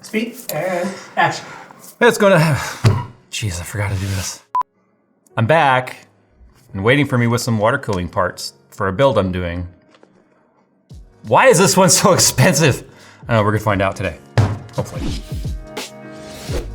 Speak and action. It's going to... Jeez, I forgot to do this. I'm back and waiting for me with some water cooling parts for a build I'm doing. Why is this one so expensive? I know, we're gonna find out today, hopefully.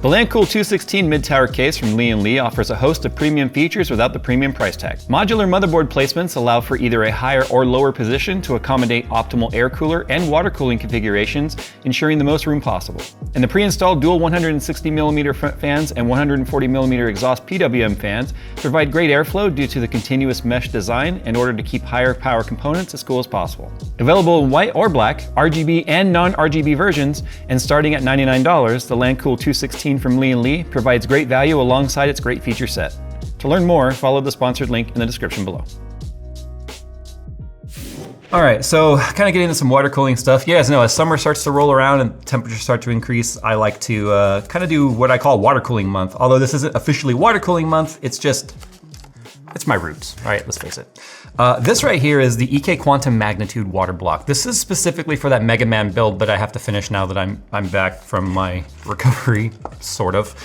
The LandCool 216 mid-tower case from Lee & Lee offers a host of premium features without the premium price tag. Modular motherboard placements allow for either a higher or lower position to accommodate optimal air cooler and water cooling configurations, ensuring the most room possible. And the pre-installed dual 160mm front fans and 140mm exhaust PWM fans provide great airflow due to the continuous mesh design in order to keep higher power components as cool as possible. Available in white or black, RGB and non-RGB versions, and starting at $99, the LandCool 216 from Lee & Lee provides great value alongside its great feature set. To learn more, follow the sponsored link in the description below. All right, so kind of getting into some water cooling stuff. You guys know, as summer starts to roll around and temperatures start to increase, I like to kind of do what I call water cooling month. Although this isn't officially water cooling month, it's my roots, all right, let's face it. This right here is the EK Quantum Magnitude Waterblock. This is specifically for that Mega Man build that I have to finish now that I'm back from my recovery, sort of.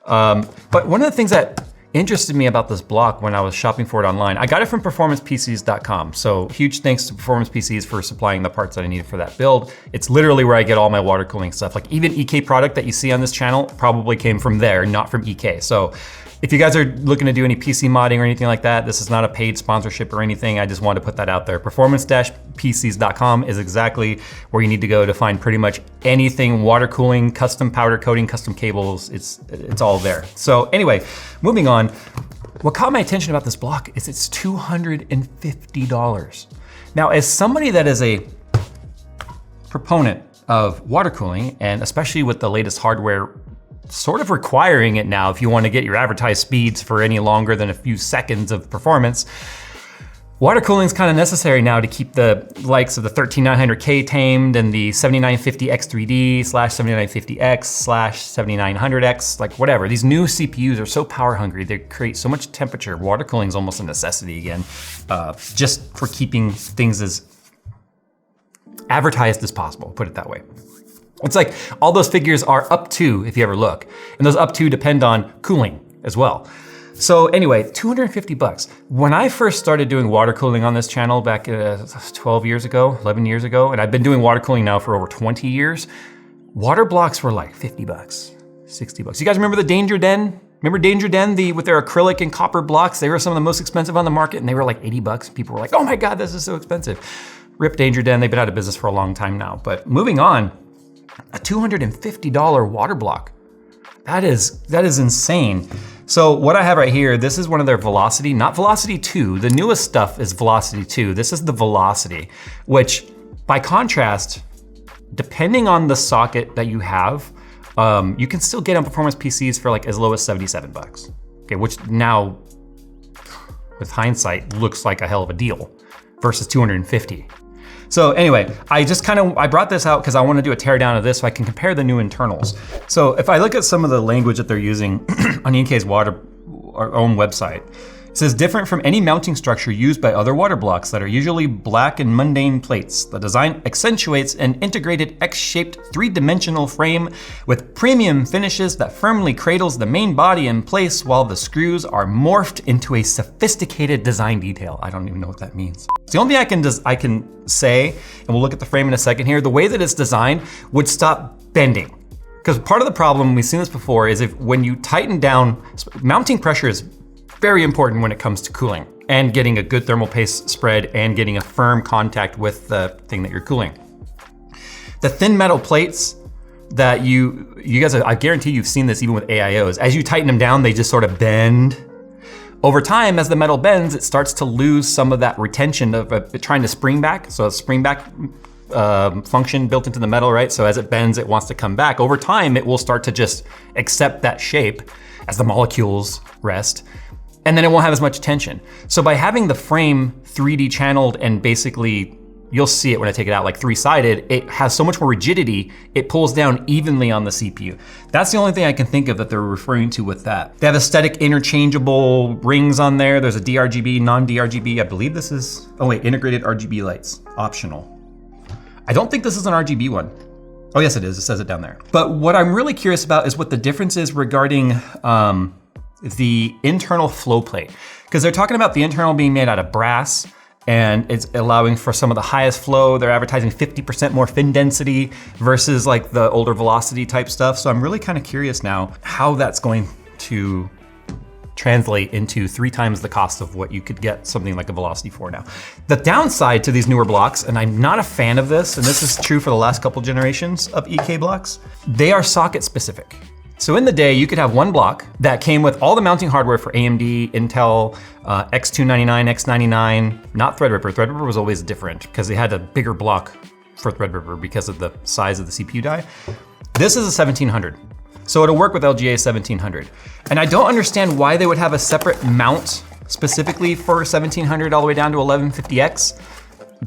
But one of the things that interested me about this block when I was shopping for it online, I got it from performancepcs.com. So huge thanks to Performance PCs for supplying the parts that I needed for that build. It's literally where I get all my water cooling stuff. Like even EK product that you see on this channel probably came from there, not from EK. So if you guys are looking to do any PC modding or anything like that, this is not a paid sponsorship or anything. I just wanted to put that out there. Performance-PCs.com is exactly where you need to go to find pretty much anything water cooling, custom powder coating, custom cables. It's all there. So anyway, moving on. What caught my attention about this block is it's $250. Now, as somebody that is a proponent of water cooling, and especially with the latest hardware sort of requiring it now if you want to get your advertised speeds for any longer than a few seconds of performance, water cooling is kind of necessary now to keep the likes of the 13900K tamed and the 7950X3D / 7950X / 7900X, like whatever. These new CPUs are so power hungry, they create so much temperature. Water cooling is almost a necessity again, just for keeping things as advertised as possible, put it that way. It's like all those figures are up to, if you ever look, and those up to depend on cooling as well. So anyway, 250 bucks. When I first started doing water cooling on this channel back 12 years ago, 11 years ago, and I've been doing water cooling now for over 20 years, water blocks were like 50 bucks, 60 bucks. You guys remember the Danger Den? Remember Danger Den, with their acrylic and copper blocks? They were some of the most expensive on the market and they were like 80 bucks. People were like, oh my God, this is so expensive. Rip Danger Den, they've been out of business for a long time now. But moving on, a $250 water block. That is insane. So what I have right here, this is one of their Velocity, not Velocity 2. The newest stuff is Velocity 2. This is the Velocity, which by contrast, depending on the socket that you have, you can still get on performance PCs for like as low as 77 bucks. Okay, which now, with hindsight, looks like a hell of a deal versus 250. So anyway, I brought this out because I want to do a teardown of this so I can compare the new internals. So if I look at some of the language that they're using on EK's our own website, it says different from any mounting structure used by other water blocks that are usually black and mundane plates. The design accentuates an integrated X-shaped 3-dimensional frame with premium finishes that firmly cradles the main body in place while the screws are morphed into a sophisticated design detail. I don't even know what that means. It's the only thing I can say, and we'll look at the frame in a second here, the way that it's designed would stop bending. Because part of the problem, we've seen this before, is when you tighten down, mounting pressure is very important when it comes to cooling and getting a good thermal paste spread and getting a firm contact with the thing that you're cooling. The thin metal plates that you guys, I guarantee you've seen this even with AIOs. As you tighten them down, they just sort of bend. Over time, as the metal bends, it starts to lose some of that retention of it trying to spring back. So a spring back function built into the metal, right? So as it bends, it wants to come back. Over time, it will start to just accept that shape as the molecules rest. And then it won't have as much tension. So by having the frame 3D channeled and basically, you'll see it when I take it out, like 3-sided, it has so much more rigidity, it pulls down evenly on the CPU. That's the only thing I can think of that they're referring to with that. They have aesthetic interchangeable rings on there. There's a DRGB, non-DRGB. I believe this is, oh wait, integrated RGB lights, optional. I don't think this is an RGB one. Oh yes, it is. It says it down there. But what I'm really curious about is what the difference is regarding the internal flow plate. Because they're talking about the internal being made out of brass, and it's allowing for some of the highest flow. They're advertising 50% more fin density versus like the older velocity type stuff. So I'm really kind of curious now how that's going to translate into 3 times the cost of what you could get something like a Velocity 4 now. The downside to these newer blocks, and I'm not a fan of this, and this is true for the last couple generations of EK blocks, they are socket specific. So in the day, you could have one block that came with all the mounting hardware for AMD, Intel, X299, X99, not Threadripper. Threadripper was always different because they had a bigger block for Threadripper because of the size of the CPU die. This is a 1700. So it'll work with LGA 1700. And I don't understand why they would have a separate mount specifically for 1700 all the way down to 1150X,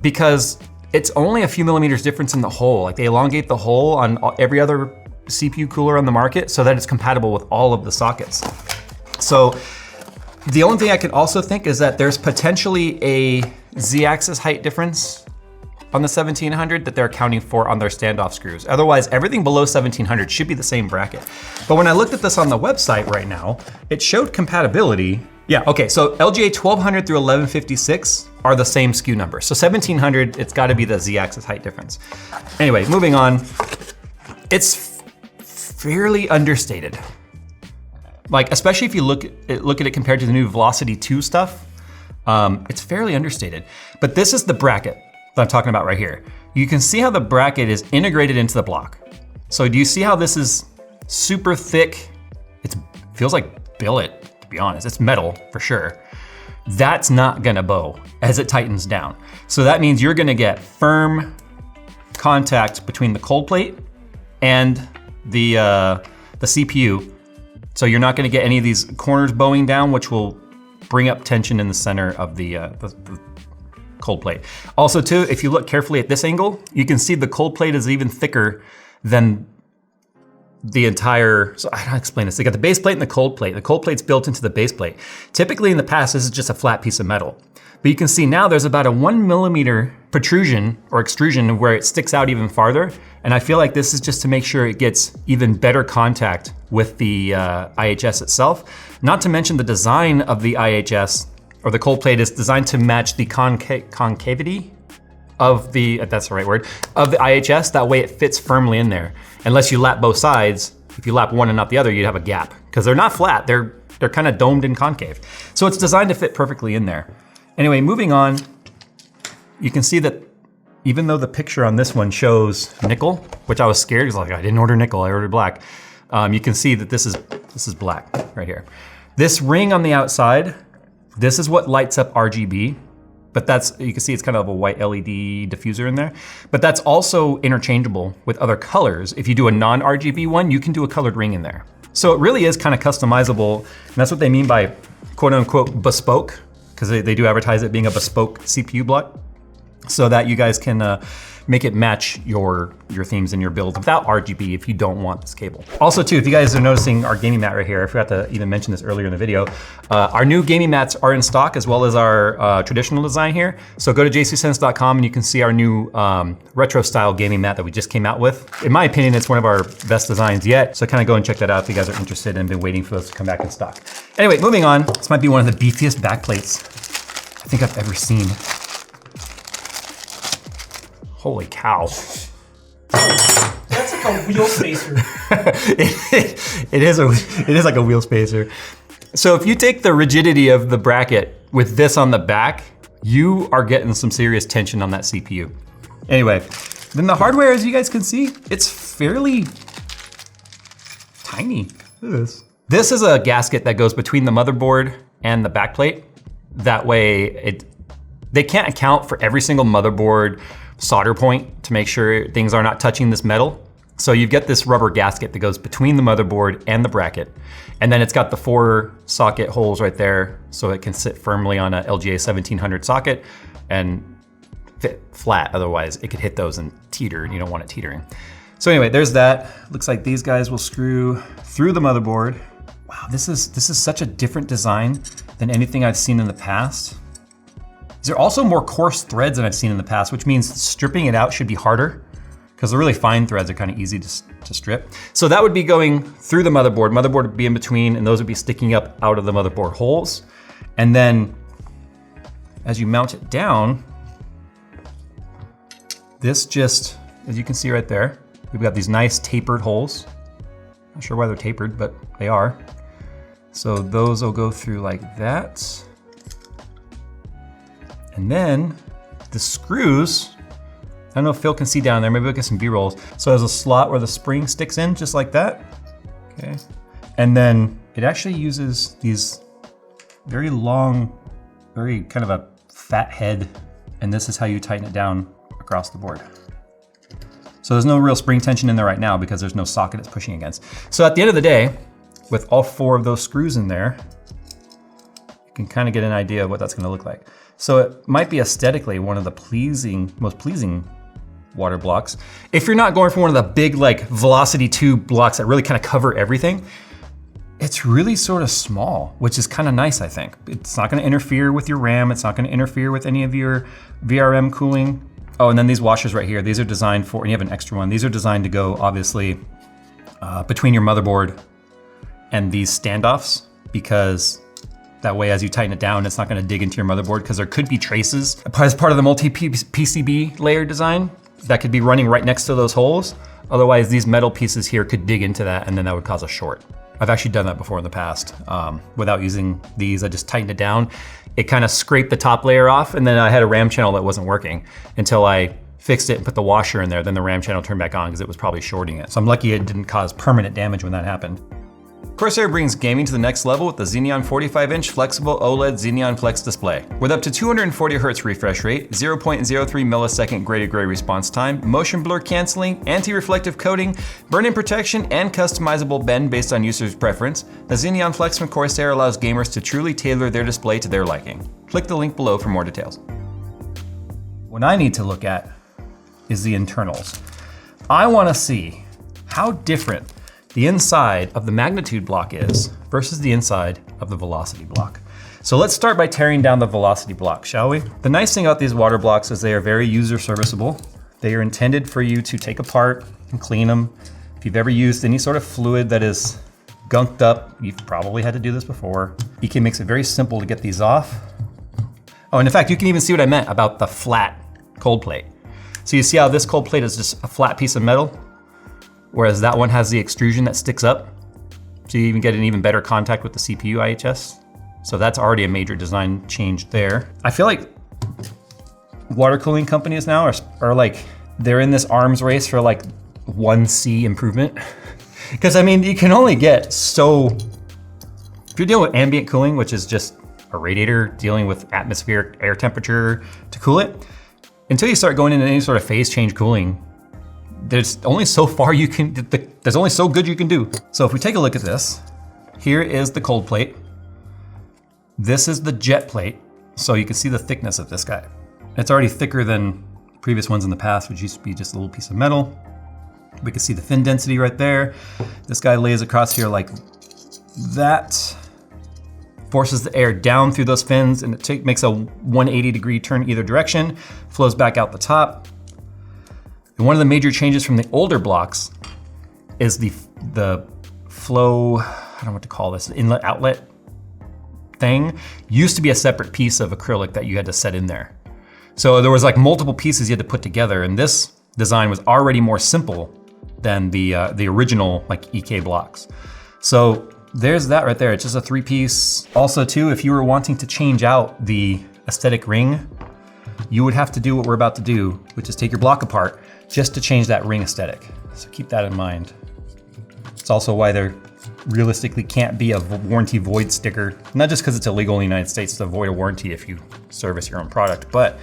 because it's only a few millimeters difference in the hole. Like they elongate the hole on every other CPU cooler on the market so that it's compatible with all of the sockets. So the only thing I can also think is that there's potentially a Z-axis height difference on the 1700 that they're accounting for on their standoff screws. Otherwise, everything below 1700 should be the same bracket. But when I looked at this on the website right now, it showed compatibility. Yeah, okay, so LGA 1200 through 1156 are the same SKU number. So 1700, it's gotta be the Z-axis height difference. Anyway, moving on. It's fairly understated. Like, especially if you look at it compared to the new Velocity 2 stuff, it's fairly understated. But this is the bracket that I'm talking about right here. You can see how the bracket is integrated into the block. So do you see how this is super thick? It feels like billet, to be honest. It's metal for sure. That's not gonna bow as it tightens down. So that means you're gonna get firm contact between the cold plate and the CPU. So you're not gonna get any of these corners bowing down, which will bring up tension in the center of the cold plate. Also too, if you look carefully at this angle, you can see the cold plate is even thicker than the entire, so I don't explain this. They got the base plate and the cold plate. The cold plate's built into the base plate. Typically in the past, this is just a flat piece of metal. But you can see now there's about a 1 millimeter protrusion or extrusion where it sticks out even farther. And I feel like this is just to make sure it gets even better contact with the IHS itself. Not to mention the design of the IHS, or the cold plate, is designed to match the concavity of the, that's the right word, of the IHS. That way it fits firmly in there. Unless you lap both sides, if you lap one and not the other, you'd have a gap. Because they're not flat, they're kind of domed and concave. So it's designed to fit perfectly in there. Anyway, moving on, you can see that even though the picture on this one shows nickel, which I was scared, because like I didn't order nickel, I ordered black. You can see that this is black right here. This ring on the outside, this is what lights up RGB, but that's, you can see it's kind of a white LED diffuser in there, but that's also interchangeable with other colors. If you do a non-RGB one, you can do a colored ring in there. So it really is kind of customizable, and that's what they mean by quote unquote bespoke, because they do advertise it being a bespoke CPU block, so that you guys can make it match your themes and your build without RGB if you don't want this cable. Also too, if you guys are noticing our gaming mat right here, I forgot to even mention this earlier in the video, our new gaming mats are in stock as well as our traditional design here. So go to jcsense.com and you can see our new retro style gaming mat that we just came out with. In my opinion, it's one of our best designs yet. So kind of go and check that out if you guys are interested and been waiting for those to come back in stock. Anyway, moving on. This might be one of the beefiest backplates I think I've ever seen. Holy cow. That's like a wheel spacer. It is like a wheel spacer. So if you take the rigidity of the bracket with this on the back, you are getting some serious tension on that CPU. Anyway, then the hardware, as you guys can see, it's fairly tiny. Look at this. This is a gasket that goes between the motherboard and the backplate. That way, they can't account for every single motherboard solder point to make sure things are not touching this metal. So you get this rubber gasket that goes between the motherboard and the bracket. And then it's got the 4 socket holes right there so it can sit firmly on a LGA 1700 socket and fit flat. Otherwise it could hit those and teeter, and you don't want it teetering. So anyway, there's that. Looks like these guys will screw through the motherboard. Wow, this is such a different design than anything I've seen in the past. These are also more coarse threads than I've seen in the past, which means stripping it out should be harder because the really fine threads are kind of easy to strip. So that would be going through the motherboard. Motherboard would be in between, and those would be sticking up out of the motherboard holes. And then as you mount it down, this just, as you can see right there, we've got these nice tapered holes. Not sure why they're tapered, but they are. So those will go through like that. And then the screws, I don't know if Phil can see down there, maybe we'll get some B-rolls. So there's a slot where the spring sticks in, just like that. Okay. And then it actually uses these very long, very kind of a fat head, and this is how you tighten it down across the board. So there's no real spring tension in there right now because there's no socket it's pushing against. So at the end of the day, with all 4 of those screws in there, you can kind of get an idea of what that's gonna look like. So it might be aesthetically one of the most pleasing water blocks. If you're not going for one of the big like velocity tube blocks that really kind of cover everything, it's really sort of small, which is kind of nice, I think. It's not gonna interfere with your RAM. It's not gonna interfere with any of your VRM cooling. Oh, and then these washers right here, these are designed for, and you have an extra one, these are designed to go, obviously, between your motherboard and these standoffs, because that way, as you tighten it down, it's not gonna dig into your motherboard, because there could be traces as part of the multi-PCB layer design that could be running right next to those holes. Otherwise, these metal pieces here could dig into that, and then that would cause a short. I've actually done that before in the past. Without using these, I just tightened it down. It kind of scraped the top layer off, and then I had a RAM channel that wasn't working until I fixed it and put the washer in there. Then the RAM channel turned back on because it was probably shorting it. So I'm lucky it didn't cause permanent damage when that happened. Corsair brings gaming to the next level with the Xeneon 45-inch flexible OLED Xeneon Flex display. With up to 240 Hz refresh rate, 0.03 millisecond gray to gray response time, motion blur canceling, anti-reflective coating, burn-in protection, and customizable bend based on user's preference, the Xeneon Flex from Corsair allows gamers to truly tailor their display to their liking. Click the link below for more details. What I need to look at is the internals. I want to see how different the inside of the magnitude block is versus the inside of the velocity block. So let's start by tearing down the velocity block, shall we? The nice thing about these water blocks is they are very user serviceable. They are intended for you to take apart and clean them. If you've ever used any sort of fluid that is gunked up, you've probably had to do this before. EK makes it very simple to get these off. Oh, and in fact, you can even see what I meant about the flat cold plate. So you see how this cold plate is just a flat piece of metal? Whereas that one has the extrusion that sticks up. So you even get an even better contact with the CPU IHS. So that's already a major design change there. I feel like water cooling companies now are like, they're in this arms race for like 1C improvement. Because I mean, you can only get so, if you're dealing with ambient cooling, which is just a radiator dealing with atmospheric air temperature to cool it, until you start going into any sort of phase change cooling, there's only so far you can, there's only so good you can do. So if we take a look at this, here is the cold plate. This is the jet plate. So you can see the thickness of this guy. It's already thicker than previous ones in the past, which used to be just a little piece of metal. We can see the fin density right there. This guy lays across here like that. Forces the air down through those fins, and it makes a 180-degree turn either direction, flows back out the top. And one of the major changes from the older blocks is the flow, I don't know what to call this, inlet outlet thing, used to be a separate piece of acrylic that you had to set in there. So there was like multiple pieces you had to put together, and this design was already more simple than the original like EK blocks. So there's that right there. It's just a 3-piece. Also too, if you were wanting to change out the aesthetic ring, you would have to do what we're about to do, which is take your block apart just to change that ring aesthetic. So keep that in mind. It's also why there realistically can't be a warranty void sticker, not just because it's illegal in the United States to avoid a warranty if you service your own product, but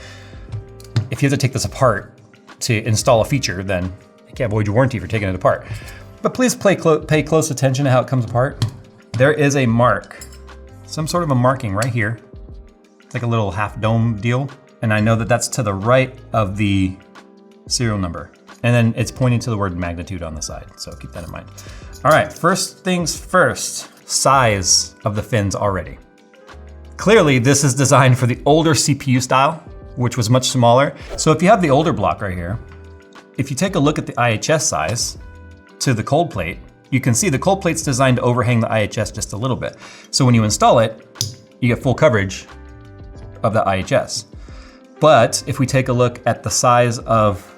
if you have to take this apart to install a feature, then you can't void your warranty for taking it apart. But please pay close attention to how it comes apart. There is a mark, some sort of a marking right here. It's like a little half dome deal. And I know that that's to the right of the serial number. And then it's pointing to the word magnitude on the side. So keep that in mind. All right, first things first, size of the fins already. Clearly this is designed for the older CPU style, which was much smaller. So if you have the older block right here, if you take a look at the IHS size to the cold plate, you can see the cold plate's designed to overhang the IHS just a little bit. So when you install it, you get full coverage of the IHS. But if we take a look at the size of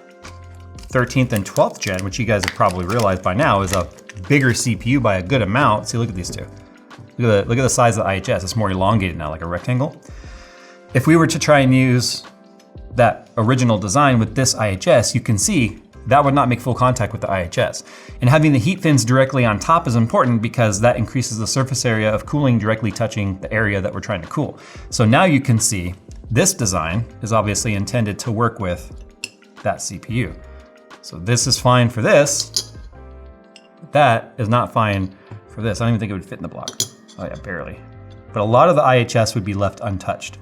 13th and 12th gen, which you guys have probably realized by now is a bigger CPU by a good amount. See, look at these two. Look at the size of the IHS. It's more elongated now, like a rectangle. If we were to try and use that original design with this IHS, you can see that would not make full contact with the IHS. And having the heat fins directly on top is important because that increases the surface area of cooling directly touching the area that we're trying to cool. So now you can see this design is obviously intended to work with that CPU. So this is fine for this, but that is not fine for this. I don't even think it would fit in the block. Oh yeah, barely. But a lot of the IHS would be left untouched.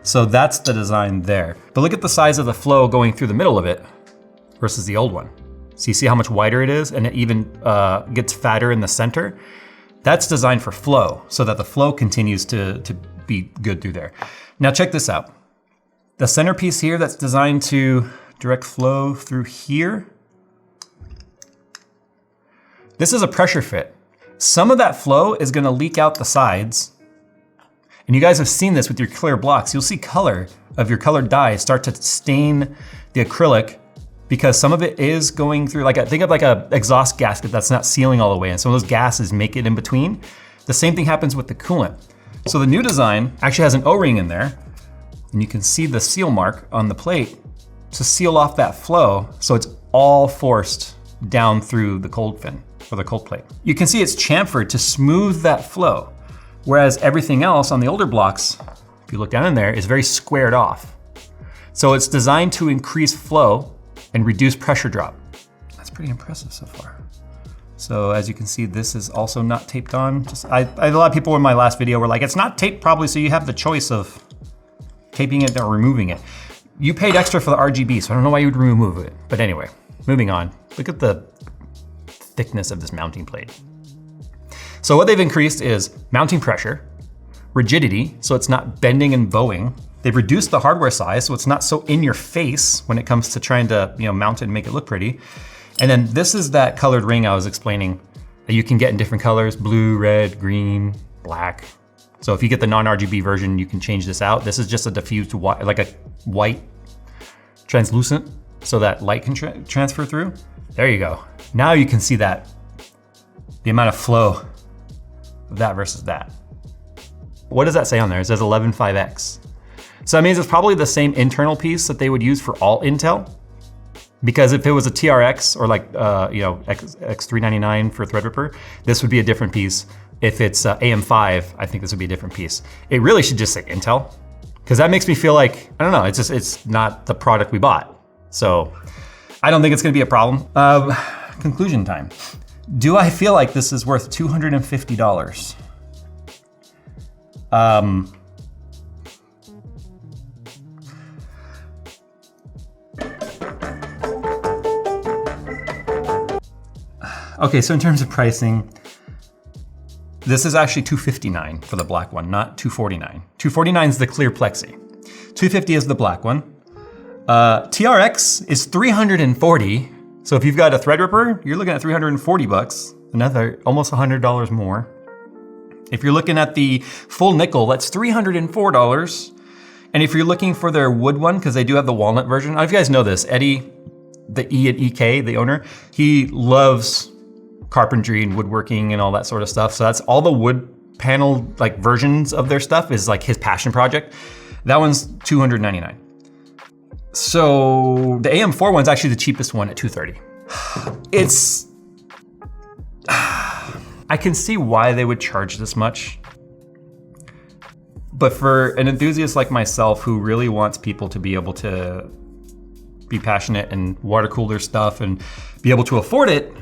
So that's the design there. But look at the size of the flow going through the middle of it versus the old one. So you see how much wider it is, and it even gets fatter in the center? That's designed for flow, so that the flow continues to be good through there. Now check this out. The centerpiece here that's designed to direct flow through here. This is a pressure fit. Some of that flow is gonna leak out the sides. And you guys have seen this with your clear blocks. You'll see color of your colored dye start to stain the acrylic because some of it is going through, think of like a exhaust gasket that's not sealing all the way, and some of those gases make it in between. The same thing happens with the coolant. So the new design actually has an O-ring in there, and you can see the seal mark on the plate to seal off that flow, so it's all forced down through the cold fin, or the cold plate. You can see it's chamfered to smooth that flow, whereas everything else on the older blocks, if you look down in there, is very squared off. So it's designed to increase flow and reduce pressure drop. That's pretty impressive so far. So as you can see, this is also not taped on. A lot of people in my last video were like, it's not taped probably, so you have the choice of taping it or removing it. You paid extra for the RGB, so I don't know why you would remove it. But anyway, moving on. Look at the thickness of this mounting plate. So what they've increased is mounting pressure, rigidity, so it's not bending and bowing. They've reduced the hardware size, so it's not so in your face when it comes to trying to mount it and make it look pretty. And then this is that colored ring I was explaining that you can get in different colors: blue, red, green, black. So if you get the non-RGB version, you can change this out. This is just a diffused white, like a white translucent, so that light can transfer through. There you go. Now you can see that, the amount of flow of that versus that. What does that say on there? It says 11.5x. So that means it's probably the same internal piece that they would use for all Intel. Because if it was a TRX or like X399 for Threadripper, this would be a different piece. If it's AM5, I think this would be a different piece. It really should just say Intel, because that makes me feel like, I don't know, it's not the product we bought. So I don't think it's gonna be a problem. Conclusion time. Do I feel like this is worth $250? Okay, so in terms of pricing, this is actually $259 for the black one, not $249. $249 is the clear Plexi. $250 is the black one. TRX is $340. So if you've got a Threadripper, you're looking at 340 bucks, another almost $100 more. If you're looking at the full nickel, that's $304. And if you're looking for their wood one, because they do have the walnut version, I don't know if you guys know this, Eddie, the E at EK, the owner, he loves carpentry and woodworking and all that sort of stuff. So that's all the wood panel like versions of their stuff is like his passion project. That one's $299. So the AM4 one's actually the cheapest one at $230. I can see why they would charge this much. But for an enthusiast like myself who really wants people to be able to be passionate and water cool their stuff and be able to afford it,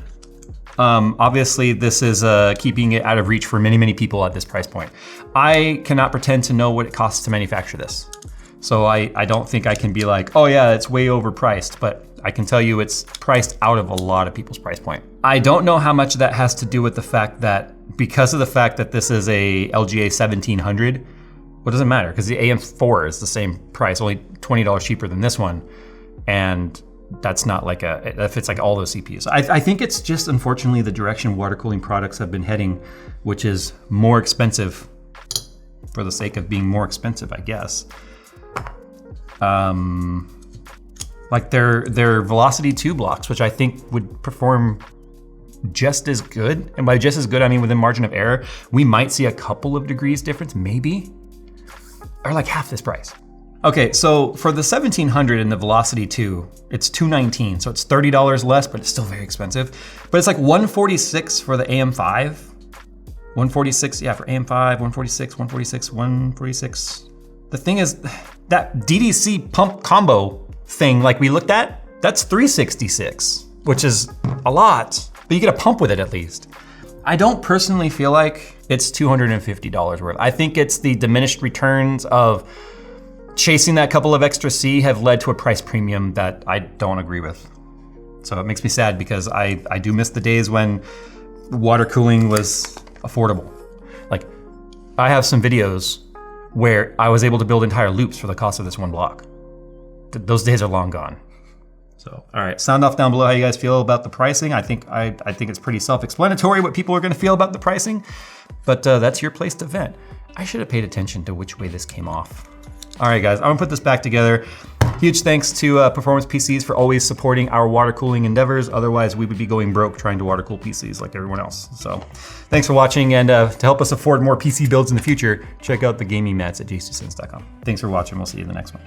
obviously this is keeping it out of reach for many, many people at this price point. I cannot pretend to know what it costs to manufacture this. So I don't think I can be like, oh yeah, it's way overpriced, but I can tell you it's priced out of a lot of people's price point. I don't know how much that has to do with the fact that, because of the fact that this is a LGA 1700, what does it matter? Because the AM4 is the same price, only $20 cheaper than this one. And that's not like that fits like all those CPUs. I think it's just unfortunately the direction water cooling products have been heading, which is more expensive for the sake of being more expensive, I guess. Like their Velocity 2 blocks, which I think would perform just as good. And by just as good, I mean within margin of error. We might see a couple of degrees difference, maybe, or like half this price. Okay, so for the 1700 and the Velocity 2, it's $219, so it's $30 less, but it's still very expensive. But it's like $146 for the AM5. 146, yeah, for AM5, 146, 146, 146. The thing is, that DDC pump combo thing like we looked at, that's $366, which is a lot, but you get a pump with it at least. I don't personally feel like it's $250 worth. I think it's the diminished returns of chasing that couple of extra C have led to a price premium that I don't agree with. So it makes me sad because I do miss the days when water cooling was affordable. Like, I have some videos where I was able to build entire loops for the cost of this one block. Those days are long gone. So, all right, sound off down below how you guys feel about the pricing. I think it's pretty self-explanatory what people are gonna feel about the pricing, but that's your place to vent. I should have paid attention to which way this came off. All right, guys, I'm gonna put this back together. Huge thanks to Performance PCs for always supporting our water cooling endeavors. Otherwise, we would be going broke trying to water cool PCs like everyone else. So thanks for watching, and to help us afford more PC builds in the future, check out the gaming mats at j2sense.com. Thanks for watching, we'll see you in the next one.